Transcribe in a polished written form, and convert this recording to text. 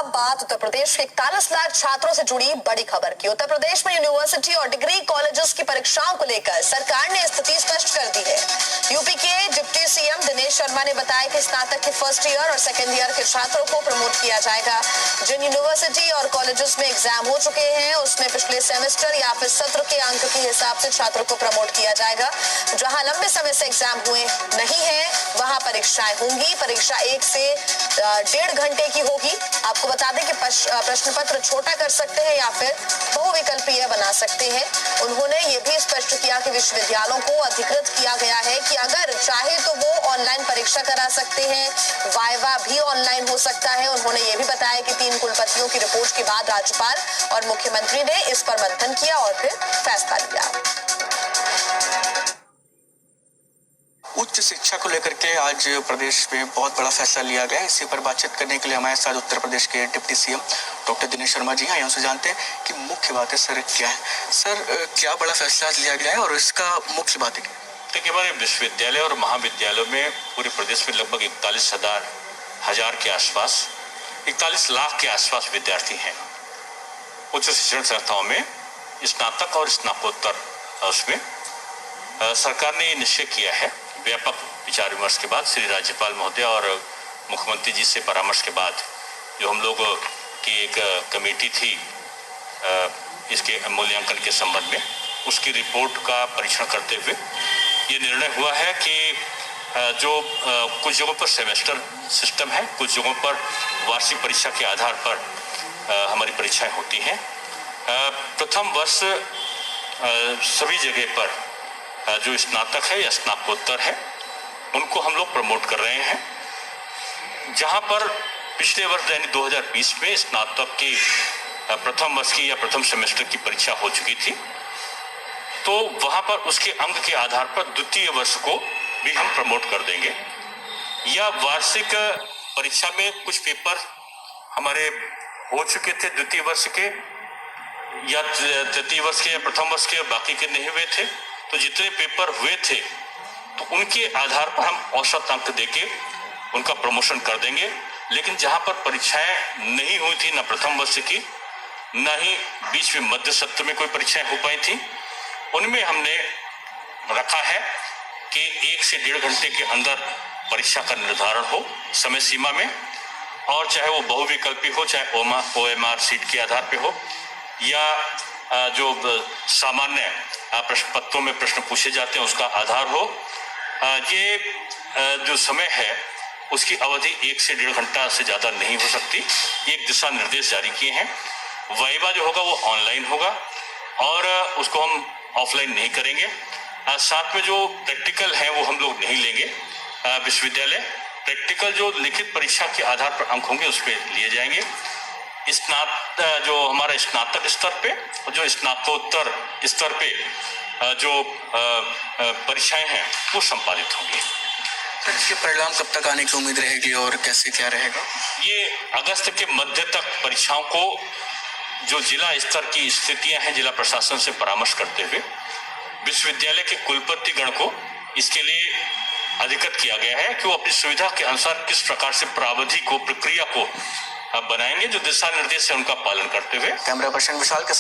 अब बात उत्तर प्रदेश के 41 लाख छात्रों से जुड़ी बड़ी खबर की। उत्तर प्रदेश में यूनिवर्सिटी और डिग्री कॉलेजेस की परीक्षाओं को लेकर सरकार ने स्थिति स्पष्ट कर दी है। यूपी के डिप्टी सीएम दिनेश शर्मा ने बताया कि स्नातक के फर्स्ट ईयर और सेकेंड ईयर के छात्रों को प्रमोट किया जाएगा। जिन यूनिवर्सिटी और कॉलेजेस में एग्जाम हो चुके हैं उसमें पिछले सेमेस्टर या फिर सत्र के अंक के हिसाब से छात्रों को प्रमोट किया जाएगा। जहां लंबे समय से एग्जाम हुए नहीं है वहां परीक्षाएं होंगी। परीक्षा 1 से 1.5 घंटे की होगी। आपको बता दें कि प्रश्न पत्र छोटा कर सकते हैं या फिर बहुविकल्पीय बना सकते हैं। उन्होंने ये भी स्पष्ट किया कि विश्वविद्यालयों को अधिकृत किया गया है कि अगर चाहे तो वो ऑनलाइन परीक्षा करा सकते हैं, वाइवा भी ऑनलाइन हो सकता है। उन्होंने ये भी बताया कि 3 कुलपतियों की रिपोर्ट के बाद राज्यपाल और मुख्यमंत्री ने इस पर मंथन किया और फिर फैसला लिया। उच्च शिक्षा को लेकर के आज प्रदेश में बहुत बड़ा फैसला लिया गया है। इसी पर बातचीत करने के लिए हमारे साथ उत्तर प्रदेश के deputy CM doctor Dinesh Sharma ji हैं। यहाँ से जानते हैं कि मुख्य बातें सर क्या है। सर, क्या बड़ा फैसला लिया गया है और इसका मुख्य बात है? देखिए, हमारे विश्वविद्यालय और महाविद्यालयों में पूरे प्रदेश में लगभग 41,000 के आसपास 41 लाख के आसपास विद्यार्थी हैं। उच्च शिक्षण संस्थाओं में स्नातक और स्नातकोत्तर उसमें सरकार ने निश्चय किया है, व्यापक विचार विमर्श के बाद श्री राज्यपाल महोदय और मुख्यमंत्री जी से परामर्श के बाद, जो हम लोग की एक कमेटी थी इसके मूल्यांकन के संबंध में, उसकी रिपोर्ट का परीक्षण करते हुए ये निर्णय हुआ है कि जो कुछ जगहों पर सेमेस्टर सिस्टम है, कुछ जगहों पर वार्षिक परीक्षा के आधार पर हमारी परीक्षाएं होती हैं। प्रथम वर्ष सभी जगह पर जो स्नातक है या स्नातकोत्तर है उनको हम लोग प्रमोट कर रहे हैं। जहां पर पिछले वर्ष यानी 2020 में स्नातक की प्रथम वर्ष की या प्रथम सेमेस्टर की परीक्षा हो चुकी थी, तो वहां पर उसके अंक के आधार पर द्वितीय वर्ष को भी हम प्रमोट कर देंगे। या वार्षिक परीक्षा में कुछ पेपर हमारे हो चुके थे द्वितीय वर्ष के या तृतीय वर्ष के या प्रथम वर्ष के, बाकी के नहीं हुए थे, तो जितने पेपर हुए थे तो उनके आधार पर हम औसत अंक देके उनका प्रमोशन कर देंगे। लेकिन जहां पर परीक्षाएं नहीं हुई थी, न प्रथम वर्ष की न ही बीच में मध्य सत्र में कोई परीक्षाएं हो पाई थी, उनमें हमने रखा है कि 1 से 1.5 घंटे के अंदर परीक्षा का निर्धारण हो समय सीमा में, और चाहे वो बहुविकल्पी हो, चाहे OMR सीट के आधार पे हो या जो सामान्य प्रश्न पत्रों में प्रश्न पूछे जाते हैं उसका आधार हो। ये जो समय है उसकी अवधि 1 से 1.5 घंटा से ज़्यादा नहीं हो सकती। एक दिशा निर्देश जारी किए हैं। वाइवा जो होगा वो ऑनलाइन होगा और उसको हम ऑफलाइन नहीं करेंगे। साथ में जो प्रैक्टिकल है वो हम लोग नहीं लेंगे। विश्वविद्यालय प्रैक्टिकल जो लिखित परीक्षा के आधार पर अंक होंगे उस पर लिए जाएंगे। जो हमारा स्नातक स्तर पे और जो स्नातकोत्तर स्तर पे जो परीक्षाएं हैं वो संपादित होंगी। सर, इसके परिणाम कब तक आने की उम्मीद रहेगी और कैसे क्या रहेगा? ये अगस्त के मध्य तक परीक्षाओं को जो जिला स्तर की स्थितियां हैं जिला प्रशासन से परामर्श करते हुए विश्वविद्यालय के कुलपतिगण को इसके लिए अधिकृत किया गया है कि वो अपनी सुविधा के अनुसार किस प्रकार से प्रावधि को, प्रक्रिया को बनाएंगे, जो दिशा निर्देश है उनका पालन करते हुए। कैमरा पर्सन विशाल के